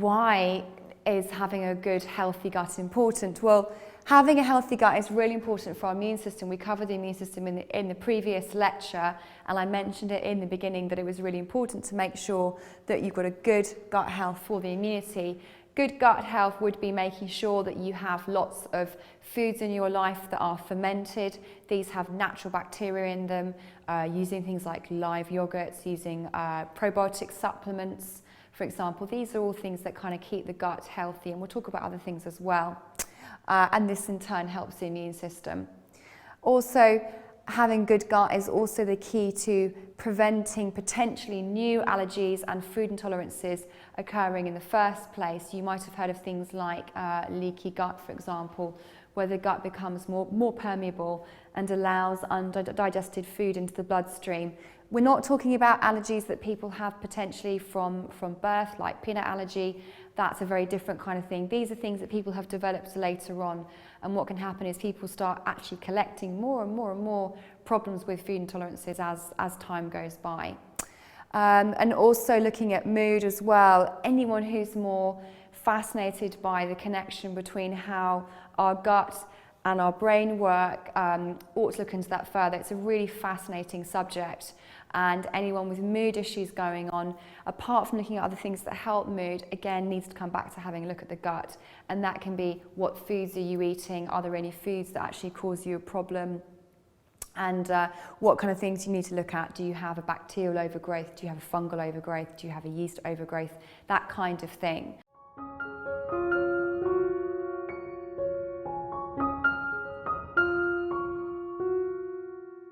why is having a good, healthy gut important? Well, having a healthy gut is really important for our immune system. We covered the immune system in the previous lecture, and I mentioned it in the beginning that it was really important to make sure that you've got a good gut health for the immunity. Good gut health would be making sure that you have lots of foods in your life that are fermented. These have natural bacteria in them, using things like live yogurts, using probiotic supplements, for example. These are all things that kind of keep the gut healthy, and we'll talk about other things as well. And this in turn helps the immune system. Also, having good gut is also the key to preventing potentially new allergies and food intolerances occurring in the first place. You might have heard of things like leaky gut, for example, where the gut becomes more permeable and allows undigested food into the bloodstream. We're not talking about allergies that people have potentially from birth, like peanut allergy. That's a very different kind of thing. These are things that people have developed later on, and what can happen is people start actually collecting more and more problems with food intolerances as time goes by. And also looking at mood as well. Anyone who's more fascinated by the connection between how our gut and our brain work ought to look into that further. It's a really fascinating subject, and anyone with mood issues going on, apart from looking at other things that help mood, again needs to come back to having a look at the gut, and that can be what foods are you eating, are there any foods that actually cause you a problem, and what kind of things you need to look at. Do you have a bacterial overgrowth? Do you have a fungal overgrowth? Do you have a yeast overgrowth? That kind of thing.